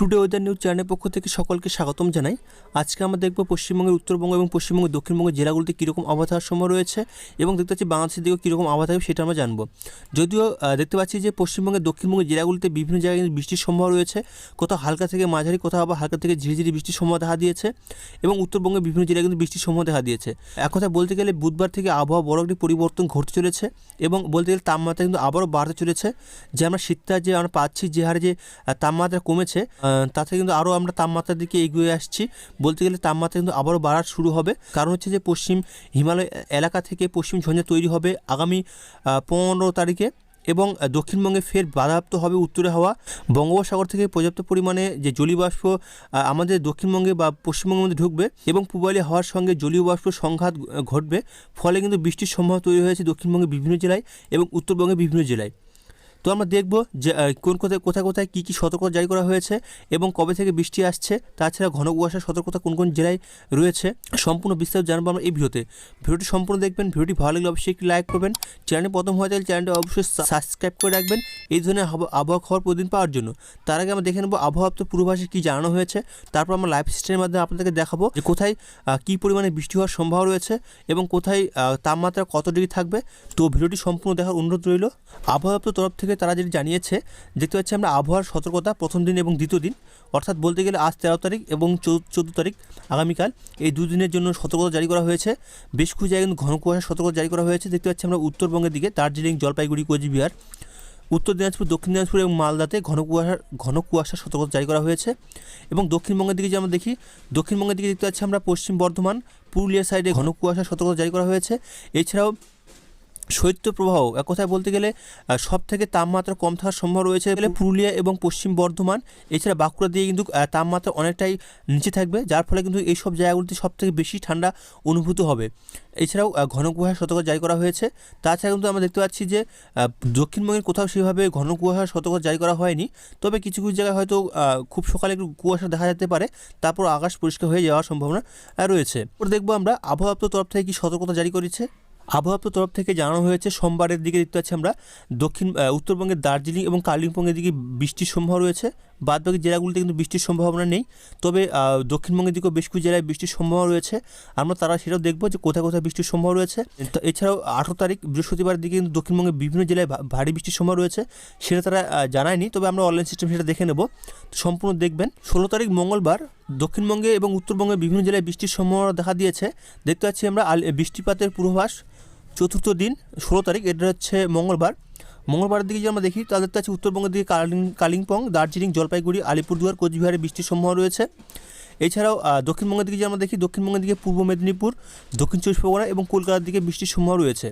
Today weather news চ্যানেলের পক্ষ থেকে সকলকে স্বাগতম জানাই। আজকে আমরা দেখব পশ্চিমবঙ্গের উত্তরবঙ্গ এবং পশ্চিমবঙ্গের দক্ষিণবঙ্গের জেলাগুলিতে কীরকম আবহাওয়া থাকার সম্ভব রয়েছে এবং দেখতে পাচ্ছি বাংলাদেশের দিকেও কীরকম আবহাওয়া থাকবে সেটা আমরা জানবো। যদিও দেখতে পাচ্ছি যে পশ্চিমবঙ্গের দক্ষিণবঙ্গের জেলাগুলিতে বিভিন্ন জায়গায় কিন্তু বৃষ্টির সম্ভাবনা রয়েছে, কোথাও হালকা থেকে মাঝারি, কোথাও আবার হালকা থেকে ঝিরিঝিরি বৃষ্টির সম্ভাবনা দেখা দিয়েছে এবং উত্তরবঙ্গের বিভিন্ন জেলায় কিন্তু বৃষ্টির সম্ভাবনা দেখা দিয়েছে। এক কথায় বলতে গেলে বুধবার থেকে আবহাওয়া বড় একটি পরিবর্তন ঘটতে চলেছে এবং বলতে গেলে তাপমাত্রা কিন্তু আবারও বাড়তে চলেছে। যে আমরা শীতটা যে আমরা পাচ্ছি, যে হারে যে তাপমাত্রা কমেছে তাতে কিন্তু আরও আমরা তাপমাত্রার দিকে এগিয়ে আসছি। বলতে গেলে তাপমাত্রা কিন্তু আবারও বাড়ার শুরু হবে, কারণ হচ্ছে যে পশ্চিম হিমালয় এলাকা থেকে পশ্চিম ঝঞ্ঝা তৈরি হবে আগামী 15 তারিখে এবং দক্ষিণবঙ্গে ফের বাধাপ্রাপ্ত হবে উত্তরে হাওয়া। বঙ্গোপসাগর থেকে পর্যাপ্ত পরিমাণে যে জলীয় বাষ্প আমাদের দক্ষিণবঙ্গে বা পশ্চিমবঙ্গের মধ্যে ঢুকবে এবং পূবালি হাওয়ার সঙ্গে জলীয় বাষ্প সংঘাত ঘটবে, ফলে কিন্তু বৃষ্টির সম্ভাবনা তৈরি হয়েছে দক্ষিণবঙ্গের বিভিন্ন জেলায় এবং উত্তরবঙ্গের বিভিন্ন জেলায়। তো আমরা দেখব যে কোথায় কোথায় কী কী সতর্কতা জারি করা হয়েছে এবং কবে থেকে বৃষ্টি আসছে, তাছাড়া ঘন কুয়াশার সতর্কতা কোন কোন জেলায় রয়েছে, সম্পূর্ণ বিস্তারিত জানবো আমরা এই ভিডিওটি সম্পূর্ণ দেখবেন। ভিডিওটি ভালো লাগলে অবশ্যই একটি লাইক করবেন, চ্যানেলে প্রথম হয়ে থাকলে চ্যানেলটি অবশ্যই সাবস্ক্রাইব করে রাখবেন এই ধরনের আবহাওয়া খবর প্রতিদিন পাওয়ার জন্য। তার আগে আমরা দেখে নেব আবহাওয়া দপ্তর পূর্বাভাসে কী জানানো হয়েছে, তারপর আমরা লাইভ সিস্টেমের মাধ্যমে আপনাদেরকে দেখাবো যে কোথায় কী পরিমাণে বৃষ্টি হওয়ার সম্ভাবনা রয়েছে এবং কোথায় তাপমাত্রা কত ডিগ্রি থাকবে। তো ভিডিওটি সম্পূর্ণ দেখার অনুরোধ রইল। আবহাওয়া দপ্তর তরফ থেকে তারা যেটি জানিয়েছে, দেখতে পাচ্ছি আমরা আবহাওয়ার সতর্কতা প্রথম দিন এবং দ্বিতীয় দিন, অর্থাৎ বলতে গেলে আজ 13 তারিখ এবং 14 তারিখ আগামীকাল, এই দুদিনের জন্য সতর্কতা জারি করা হয়েছে। বেশ কিছু জায়গায় কিন্তু ঘন কুয়াশার সতর্কতা জারি করা হয়েছে। দেখতে পাচ্ছি আমরা উত্তরবঙ্গের দিকে দার্জিলিং, জলপাইগুড়ি, কোচবিহার, উত্তর দিনাজপুর, দক্ষিণ দিনাজপুর এবং মালদাতে ঘন কুয়াশার সতর্কতা জারি করা হয়েছে। এবং দক্ষিণবঙ্গের দিকে যে আমরা দেখি, দক্ষিণবঙ্গের দিকে দেখতে পাচ্ছি আমরা পশ্চিম বর্ধমান, পুরুলিয়া সাইডে ঘন কুয়াশার সতর্কতা জারি করা হয়েছে। এছাড়াও শৈত্যপ্রবাহ, এক কথায় বলতে গেলে সব থেকে তাপমাত্রা কম থাকার সম্ভাবনা রয়েছে পুরুলিয়া এবং পশ্চিম বর্ধমান। এছাড়া বাঁকুড়া দিয়ে কিন্তু তাপমাত্রা অনেকটাই নিচে থাকবে, যার ফলে কিন্তু এইসব জায়গাগুলিতে সব থেকে বেশি ঠান্ডা অনুভূত হবে। এছাড়াও ঘন কুয়াশার সতর্কতা জারি করা হয়েছে। তাছাড়া কিন্তু আমরা দেখতে পাচ্ছি যে দক্ষিণবঙ্গের কোথাও সেভাবে ঘন কুয়াশার সতর্কতা জারি করা হয়নি, তবে কিছু কিছু জায়গায় হয়তো খুব সকালে একটু কুয়াশা দেখা যেতে পারে, তারপর আকাশ পরিষ্কার হয়ে যাওয়ার সম্ভাবনা রয়েছে। দেখবো আমরা আবহাওয়া দপ্তর তরফ থেকে কি সতর্কতা জারি করেছে। আবহাওয়া দপ্তর তরফ থেকে জানানো হয়েছে সোমবারের দিকে দেখতে পাচ্ছি আমরা উত্তরবঙ্গের দার্জিলিং এবং কালিম্পংয়ের দিকে বৃষ্টির সম্ভাবনা রয়েছে। বাদবাকি জেলাগুলিতে কিন্তু বৃষ্টির সম্ভাবনা নেই, তবে দক্ষিণবঙ্গের দিকেও বেশ কিছু জেলায় বৃষ্টির সম্ভাবনা রয়েছে। আমরা সেটাও দেখবো যে কোথায় কোথায় বৃষ্টির সম্ভাবনা রয়েছে। এছাড়াও 18 তারিখ বৃহস্পতিবার দিকে কিন্তু দক্ষিণবঙ্গের বিভিন্ন জেলায় ভারী বৃষ্টির সম্ভাবনা রয়েছে, সেটা তারা জানায়নি, তবে আমরা অনলাইন সিস্টেম সেটা দেখে নেব, সম্পূর্ণ দেখবেন। 16 তারিখ মঙ্গলবার দক্ষিণবঙ্গে এবং উত্তরবঙ্গের বিভিন্ন জেলায় বৃষ্টির সম্ভাবনা দেখা দিয়েছে। দেখতে পাচ্ছি আমরা বৃষ্টিপাতের পূর্বাভাস চতুর্থ দিন 16 তারিখ, এটা হচ্ছে মঙ্গলবারের দিকে যে আমরা দেখি, তাদের কাছে উত্তরবঙ্গের দিকে কালিম্পং, দার্জিলিং, জলপাইগুড়ি, আলিপুরদুয়ার, কোচবিহারে বৃষ্টির সম্ভাবনা রয়েছে। এছাড়াও দক্ষিণবঙ্গের দিকে যে আমরা দেখি, দক্ষিণবঙ্গের দিকে পূর্ব মেদিনীপুর, দক্ষিণ 24 পরগনা এবং কলকাতার দিকে বৃষ্টির সম্ভাবনা রয়েছে।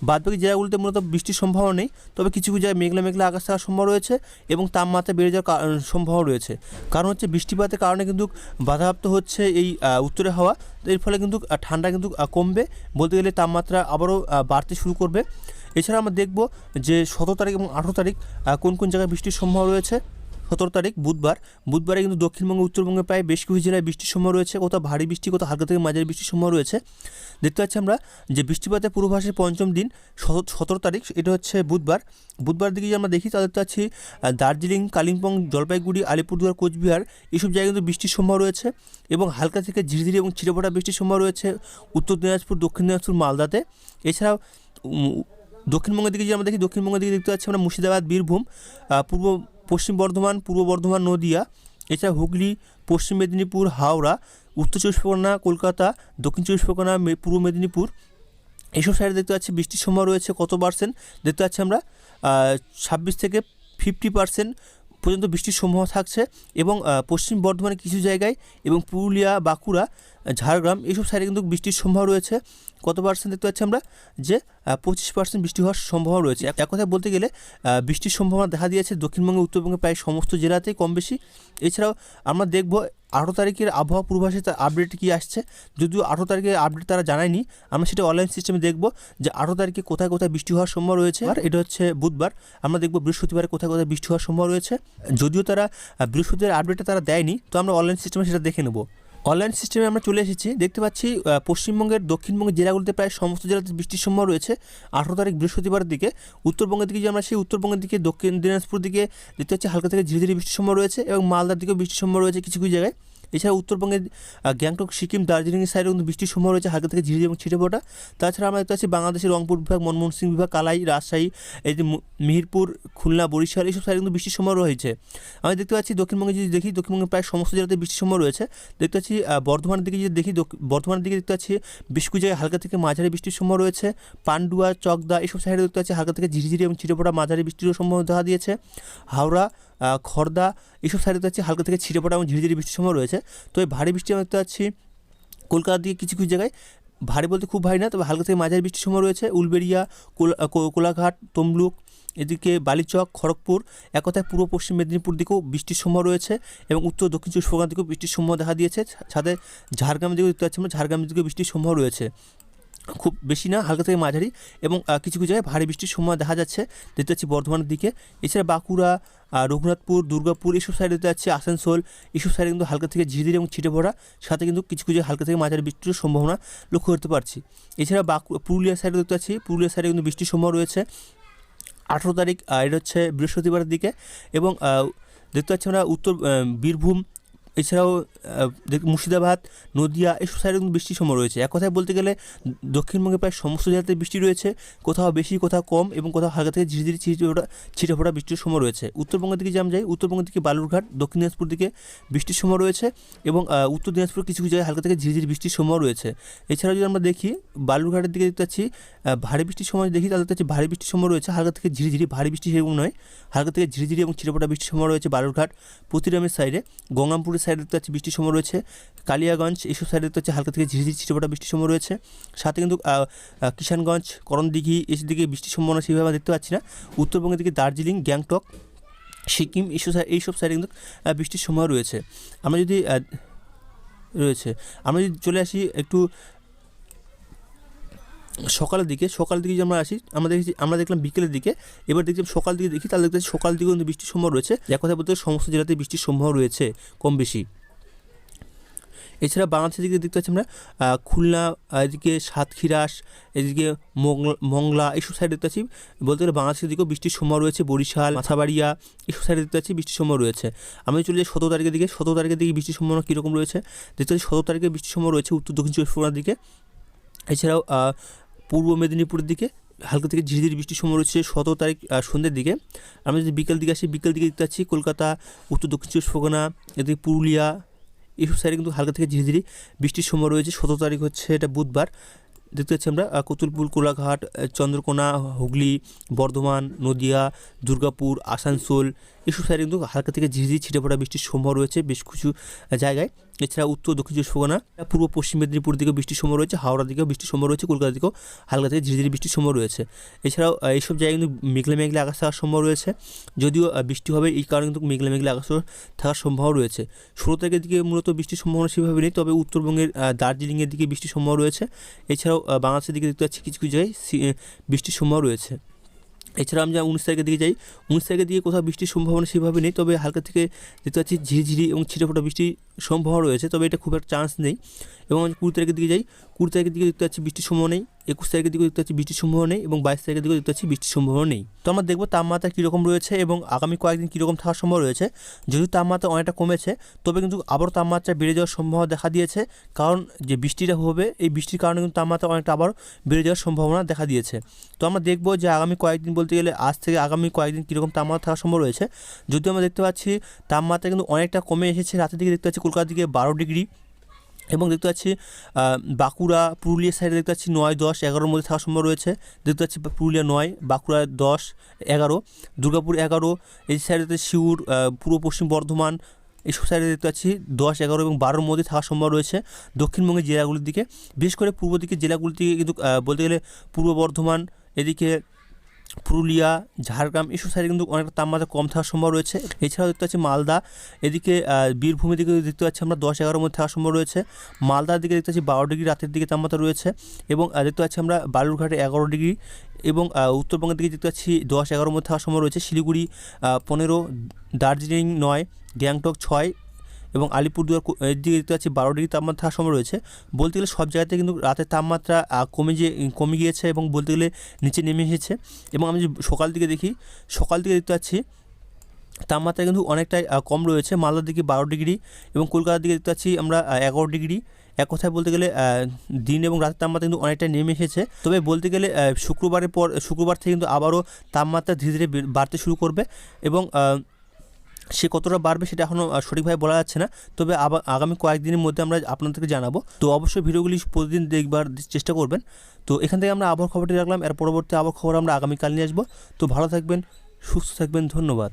বাদবাকি জেলাগুলিতে মূলত বৃষ্টির সম্ভাবনা নেই, তবে কিছু কিছু জায়গায় মেঘলা আকাশ থাকার সম্ভাবনা রয়েছে এবং তাপমাত্রা বেড়ে যাওয়ার সম্ভাবনা রয়েছে। কারণ হচ্ছে বৃষ্টিপাতের কারণে কিন্তু বাধাপ্রাপ্ত হচ্ছে এই উত্তরে হাওয়া, এর ফলে কিন্তু ঠান্ডা কিন্তু কমবে, বলতে গেলে তাপমাত্রা আবারও বাড়তে শুরু করবে। এছাড়া আমরা দেখব যে 17 তারিখ এবং 18 তারিখ কোন কোন জায়গায় বৃষ্টির সম্ভাবনা রয়েছে। 17 তারিখ বুধবারে কিন্তু দক্ষিণবঙ্গ, উত্তরবঙ্গে প্রায় বেশ কিছু জেলায় বৃষ্টির সম্ভাবনা রয়েছে, কোথাও ভারী বৃষ্টি, কোথাও হালকা থেকে মাঝারি বৃষ্টির সম্ভাবনা রয়েছে। দেখতে পাচ্ছি আমরা যে বৃষ্টিপাতের পূর্বাভাসের পঞ্চম দিন 17 তারিখ, এটা হচ্ছে বুধবার দিকে যে আমরা দেখি, তাদের কাছে দার্জিলিং, কালিম্পং, জলপাইগুড়ি, আলিপুরদুয়ার, কোচবিহার এইসব জায়গায় কিন্তু বৃষ্টির সম্ভাবনা রয়েছে এবং হালকা থেকে ঝিরিঝিরি এবং ছিটেফোঁটা বৃষ্টির সম্ভাবনা রয়েছে উত্তর দিনাজপুর, দক্ষিণ দিনাজপুর, মালদাতে। এছাড়াও দক্ষিণবঙ্গের দিকে যে আমরা দেখি, দক্ষিণবঙ্গের দিকে দেখতে পাচ্ছি আমরা মুর্শিদাবাদ, বীরভূম, পশ্চিম বর্ধমান, পূর্ব বর্ধমান, নদিয়া, এছাড়া হুগলি, পশ্চিম মেদিনীপুর, হাওড়া, উত্তর 24 পরগনা, কলকাতা, দক্ষিণ 24 পরগনা, পূর্ব মেদিনীপুর, এইসব সাইডে দেখতে পাচ্ছি বৃষ্টির সম্ভাবনা রয়েছে। কত পার্সেন্ট দেখতে পাচ্ছি আমরা 26 থেকে 50% পর্যন্ত বৃষ্টির সম্ভাবনা থাকছে এবং পশ্চিম বর্ধমানের কিছু জায়গায় এবং পুরুলিয়া, বাঁকুড়া, ঝাড়গ্রাম এইসব সাইডে কিন্তু বৃষ্টির সম্ভাবনা রয়েছে। কত পার্সেন্ট দেখতে পাচ্ছি আমরা যে 25% বৃষ্টি হওয়ার সম্ভাবনা রয়েছে। এক কথায় বলতে গেলে বৃষ্টির সম্ভাবনা দেখা দিয়েছে দক্ষিণবঙ্গে, উত্তরবঙ্গে প্রায় সমস্ত জেলাতেই কম বেশি। এছাড়াও আমরা দেখব 18 তারিখের আবহাওয়া পূর্বাভাসে তার আপডেট কী আসছে, যদিও 18 তারিখের আপডেট তারা জানায়নি, আমরা সেটা অনলাইন সিস্টেমে দেখব যে 18 তারিখে কোথায় কোথায় বৃষ্টি হওয়ার সম্ভাবনা রয়েছে। আর এটা হচ্ছে বুধবার, আমরা দেখব বৃহস্পতিবারে কোথায় কোথায় বৃষ্টি হওয়ার সম্ভাবনা রয়েছে। যদিও তারা বৃহস্পতিবার আপডেটটা তারা দেয়নি, তো আমরা অনলাইন সিস্টেমে সেটা দেখে নেব। অনলাইন সিস্টেমে আমরা চলে এসেছি। দেখতে পাচ্ছি পশ্চিমবঙ্গের দক্ষিণবঙ্গের জেলাগুলিতে প্রায় সমস্ত জেলাতে বৃষ্টির সম্ভাবনা রয়েছে 18 তারিখ বৃহস্পতিবারের দিকে। উত্তরবঙ্গের দিকে যে আমরা সেই উত্তরবঙ্গের দিকে দক্ষিণ দিনাজপুর দিকে দেখতে পাচ্ছি হালকা থেকে ঝিরিঝিরি বৃষ্টির সম্ভাবনা রয়েছে এবং মালদার দিকেও বৃষ্টির সম্ভাবনা রয়েছে কিছু কিছু জায়গায়। এছাড়া উত্তরবঙ্গের গ্যাংটক, সিকিম, দার্জিলিংয়ের সাইডে কিন্তু বৃষ্টির সম্ভাবনা রয়েছে হালকা থেকে ঝিরিঝিরি এবং ছিটে ফোঁটা। তাছাড়া আমরা দেখতে পাচ্ছি বাংলাদেশের রংপুর বিভাগ, ময়মনসিংহ বিভাগ, কালাই, রাজশাহী, এই যে মিহিরপুর, খুলনা, বরিশাল এইসব সাইডে কিন্তু বৃষ্টির সম্ভাবনা রয়েছে। আমি দেখতে পাচ্ছি দক্ষিণবঙ্গে যদি দেখি, দক্ষিণবঙ্গের প্রায় সমস্ত জেলাতে বৃষ্টির সম্ভাবনা রয়েছে। দেখতে পাচ্ছি বর্ধমানের দিকে যদি দেখি, বর্ধমানের দিকে দেখতে পাচ্ছি বেশ কিছু জায়গায় হালকা থেকে মাঝারি বৃষ্টির সম্ভাবনা রয়েছে। পান্ডুয়া, চকদা এইসব সাইডে দেখতে পাচ্ছি হালকা থেকে ঝিরিঝিরি এবং ছিটে ফোঁটা মাঝারি বৃষ্টিরও সম্ভাবনা দেখা দিয়েছে। হাওড়া, খড়দা এইসব সাইডে দেখতে পাচ্ছি হালকা থেকে ছিটে ফোঁটা এবং ঝিরিঝিরি বৃষ্টির সম্ভাবনা রয়েছে। তো এই ভারী বৃষ্টি আমরা দেখতে পাচ্ছি কলকাতার দিকে কিছু কিছু জায়গায়, ভারী বলতে খুব ভারী না, তবে হালকা থেকে মাঝারি বৃষ্টির সময় রয়েছে। উলবেড়িয়া, কোলাঘাট, তমলুক, এদিকে বালিচক, খড়গপুর, এক কথায় পূর্ব পশ্চিম মেদিনীপুর দিকেও বৃষ্টির সম্ভাবনা রয়েছে এবং উত্তর দক্ষিণ চব্বিশ পরগনা দিকেও বৃষ্টির সম্ভাবনা দেখা দিয়েছে। সাথে ঝাড়গ্রামের দিকেও দেখতে পাচ্ছি আমরা, ঝাড়গ্রামের দিকেও বৃষ্টির সম্ভাবনা রয়েছে, খুব বেশি না, হালকা থেকে মাঝারি, এবং কিছু কিছু জায়গায় ভারী বৃষ্টির সম্ভাবনা দেখা যাচ্ছে দেখতে পাচ্ছি বর্ধমানের দিকে। এছাড়া বাঁকুড়া, রঘুনাথপুর, দুর্গাপুর এইসব সাইডে দেখতে পাচ্ছি, আসানসোল এইসব সাইডে কিন্তু হালকা থেকে ঝিরিঝিরি এবং ছিটে পড়া, সাথে কিন্তু কিছু কিছু হালকা থেকে মাঝারি বৃষ্টির সম্ভাবনা লক্ষ্য করতে পারছি। এছাড়া পুরুলিয়া সাইডে দেখতে পাচ্ছি, পুরুলিয়া সাইডে কিন্তু বৃষ্টির সম্ভাবনা রয়েছে 18 তারিখ, এটা হচ্ছে বৃহস্পতিবারের দিকে। এবং দেখতে পাচ্ছি আমরা উত্তর বীরভূম, এছাড়াও মুর্শিদাবাদ, নদিয়া এইসব সাইডে কিন্তু বৃষ্টির সম্ভাবনা রয়েছে। এক কথায় বলতে গেলে দক্ষিণবঙ্গে প্রায় সমস্ত জেলাতে বৃষ্টি রয়েছে, কোথাও বেশি কোথাও কম, এবং কোথাও হালকা থেকে ঝিরিঝিরি ছিটে ফোঁটা বৃষ্টির সময় রয়েছে। উত্তরবঙ্গের দিকে যেমন যাই, উত্তরবঙ্গের দিকে বালুরঘাট, দক্ষিণ দিনাজপুর দিকে বৃষ্টির সময় রয়েছে এবং উত্তর দিনাজপুর কিছু কিছু জায়গায় হালকা থেকে ঝিরিঝিরি বৃষ্টির সময় রয়েছে। এছাড়াও যদি আমরা দেখি বালুরঘাটের দিকে দেখতে পাচ্ছি ভারী বৃষ্টির সময় দেখি, তাহলে দেখতে পাচ্ছি ভারী বৃষ্টির সময় রয়েছে হালকা থেকে ঝিরিঝিরি, ভারী বৃষ্টি সেরকম নয়, হালকা থেকে ঝিরিঝিরি এবং ছিটে ফোঁটা বৃষ্টির সময় রয়েছে বালুরঘাট। প্রতিরামের সাইডে, গঙ্গামপুরের সাইডে দেখতে পাচ্ছি বৃষ্টির সময় রয়েছে। কালিয়াগঞ্জ এইসব সাইডে দেখতে পাচ্ছি হালকা থেকে ঝিরিঝিরি ছিটেফোঁটা বৃষ্টির সময় রয়েছে। সাথে কিন্তু কিষানগঞ্জ, করণদিঘি এসব দিকে বৃষ্টির সম্ভাবনা সেভাবে দেখতে পাচ্ছি না। উত্তরবঙ্গের দিকে দার্জিলিং, গ্যাংটক, সিকিম এইসব সাইডে কিন্তু বৃষ্টির সময় রয়েছে। আমরা যদি চলে আসি একটু সকালের দিকে যদি আমরা আসি, আমরা দেখলাম বিকেলের দিকে, এবার দেখছি সকাল দিকে দেখি, তাহলে দেখতে পাচ্ছি সকাল দিকে কিন্তু বৃষ্টির সম্ভাবনা রয়েছে। এক কথা বলতে সমস্ত জেলাতে বৃষ্টির সম্ভাবনা রয়েছে কম বেশি। এছাড়া বাংলাদেশের দিকে দেখতে পাচ্ছি আমরা খুলনা, এদিকে সাতক্ষীরাস, এদিকে মংলা এইসব সাইডে দেখতে পাচ্ছি, বলতে গেলে বাংলাদেশের দিকেও বৃষ্টির সময় রয়েছে। বরিশাল, মাথাবাড়িয়া এইসব সাইডে দেখতে পাচ্ছি বৃষ্টির সময় রয়েছে। আমি চলে যাই 17 তারিখের দিকে। 17 তারিখের দিকে বৃষ্টির সম্ভাবনা কীরকম রয়েছে দেখতে পাচ্ছি। 17 তারিখে বৃষ্টির সময় রয়েছে উত্তর দক্ষিণ চব্বিশ পরগনার দিকে। এছাড়াও পূর্ব মেদিনীপুরের দিকে হালকা থেকে ঝিরিঝিরি বৃষ্টির সময় রয়েছে 17 তারিখ সন্ধ্যের দিকে। আমরা যদি বিকেল দিকে আসি, বিকেল দিকে দেখতে পাচ্ছি কলকাতা, উত্তর দক্ষিণ চব্বিশ পরগনা, এদিকে পুরুলিয়া এইসব সাইডে কিন্তু হালকা থেকে ঝিরিঝিরি বৃষ্টির সময় রয়েছে। 17 তারিখ হচ্ছে এটা বুধবার। দেখতে পাচ্ছি আমরা কতুলপুর, কোলাঘাট, চন্দ্রকোনা, হুগলি, বর্ধমান, নদিয়া, দুর্গাপুর, আসানসোল এইসব সাইডে কিন্তু হালকা থেকে ঝিরিঝিরি ছিটেফোঁটা বৃষ্টির সম্ভাবনা রয়েছে বেশ কিছু জায়গায়। এছাড়া উত্তর দক্ষিণ চব্বিশ পরগনা, পূর্ব পশ্চিম মেদিনীপুর দিকেও বৃষ্টির সময় রয়েছে, হাওড়া দিকেও বৃষ্টির সময় রয়েছে, কলকাতা দিকেও হালকা থেকে ঝিরিঝিরি বৃষ্টির সময় রয়েছে। এছাড়াও এইসব জায়গায় কিন্তু মেঘলা মেঘলা আকাশ থাকার সম্ভব রয়েছে, যদিও বৃষ্টি হবে এই কারণে কিন্তু মেঘলা মেঘলা আকাশ থাকার সম্ভাবনা রয়েছে। 16 তারিখের দিকে মূলত বৃষ্টির সম্ভাবনা সেভাবে নেই, তবে উত্তরবঙ্গের দার্জিলিংয়ের দিকে বৃষ্টির সম্ভাবনা রয়েছে। এছাড়াও বাংলাদেশের দিকে দেখতে পাচ্ছি কিছু কিছু জায়গায় বৃষ্টির সম্ভাবনা রয়েছে। এছাড়া আমি 19 তারিখের দিকে যাই, 19 তারিখের দিকে কোথাও বৃষ্টির সম্ভাবনা সেভাবে নেই, তবে হালকা থেকে দেখতে পাচ্ছি ঝিরিঝিরি এবং ছিটেফোঁটা বৃষ্টির সম্ভাবনা রয়েছে, তবে এটা খুব একটা চান্স নেই। এবং 20 তারিখের দিকে যাই, 20 তারিখের দিকে দেখতে পাচ্ছি বৃষ্টির সম্ভাবনা নেই, 21 তারিখের দিকে দেখতে পাচ্ছি বৃষ্টির সম্ভাবনা নেই, এবং 22 তারিখের দিকে দেখতে পাচ্ছি বৃষ্টির সম্ভাবনা নেই। তো আমরা দেখবো তাপমাত্রা কীরকম রয়েছে এবং আগামী কয়েকদিন কীরকম থাকার সম্ভাবনা রয়েছে। যদিও তাপমাত্রা অনেকটা কমেছে, তবে কিন্তু আবারও তাপমাত্রা বেড়ে যাওয়ার সম্ভাবনা দেখা দিয়েছে, কারণ যে বৃষ্টিটা হবে এই বৃষ্টির কারণে কিন্তু তাপমাত্রা অনেকটা আবার বেড়ে যাওয়ার সম্ভাবনা দেখা দিয়েছে। তো আমরা দেখবো যে আগামী কয়েকদিন বলতে গেলে আজ থেকে আগামী কয়েকদিন কীরকম তাপমাত্রা থাকার সম্ভব রয়েছে। যদিও আমরা দেখতে পাচ্ছি তাপমাত্রা কিন্তু অনেকটা কমে এসেছে, রাতের দিকে দেখতে পাচ্ছি কলকাতার দিকে 12 ডিগ্রি, এবং দেখতে পাচ্ছি বাঁকুড়া, পুরুলিয়ার সাইডে দেখতে পাচ্ছি 9, 10, 11-র মধ্যে থাকার সম্ভব রয়েছে। দেখতে পাচ্ছি পুরুলিয়া 9, বাঁকুড়া 10, 11, দুর্গাপুর 11, এই সাইডে শিউর, পূর্ব পশ্চিম বর্ধমান এইসব সাইডে দেখতে পাচ্ছি 10, 11 এবং 12-র মধ্যে থাকার সম্ভব রয়েছে। দক্ষিণবঙ্গের জেলাগুলির দিকে, বিশেষ করে পূর্ব দিকের জেলাগুলির দিকে কিন্তু বলতে গেলে পূর্ব বর্ধমান, এদিকে পুরুলিয়া, ঝাড়গ্রাম এইসব সাইডে কিন্তু অনেকটা তাপমাত্রা কম থাকার সম্ভব রয়েছে। এছাড়াও দেখতে পাচ্ছি মালদা, এদিকে বীরভূমের দিকে দেখতে পাচ্ছি আমরা 10, 11-র মধ্যে থাকার সম্ভব রয়েছে। মালদার দিকে দেখতে পাচ্ছি 12 ডিগ্রি রাতের দিকে তাপমাত্রা রয়েছে, এবং দেখতে পাচ্ছি আমরা বালুরঘাটে 11 ডিগ্রি, এবং উত্তরবঙ্গের দিকে দেখতে পাচ্ছি 10, 11-র মধ্যে থাকার সম্ভব রয়েছে। শিলিগুড়ি 15, দার্জিলিং 9, গ্যাংটক 6, এবং আলিপুরদুয়ার এর দিকে দেখতে পাচ্ছি 12 ডিগ্রি তাপমাত্রা থাকার সময় রয়েছে। বলতে গেলে সব জায়গাতে কিন্তু রাতের তাপমাত্রা কমে গিয়েছে এবং বলতে গেলে নিচে নেমে এসেছে। এবং আমি যদি সকাল দিকে দেখি, সকাল দিকে দেখতে পাচ্ছি তাপমাত্রা কিন্তু অনেকটাই কম রয়েছে। মালদার দিকে 12 ডিগ্রি এবং কলকাতার দিকে দেখতে পাচ্ছি আমরা 11 ডিগ্রি। এক কথায় বলতে গেলে দিন এবং রাতের তাপমাত্রা কিন্তু অনেকটাই নেমে এসেছে। তবে বলতে গেলে শুক্রবার থেকে কিন্তু আবারও তাপমাত্রা ধীরে ধীরে বাড়তে শুরু করবে এবং সে কতটা বাড়বে সেটা এখনও সঠিকভাবে বলা যাচ্ছে না। তবে আগামী কয়েকদিনের মধ্যে আমরা আপনাদেরকে জানাবো। তো অবশ্যই ভিডিওগুলি প্রতিদিন দেখবার চেষ্টা করবেন। তো এখান থেকে আমরা আবহাওয়ার খবরটি রাখলাম। এর পরবর্তী আবহাওয়ার খবর আমরা আগামীকাল নিয়ে আসবো। তো ভালো থাকবেন, সুস্থ থাকবেন, ধন্যবাদ।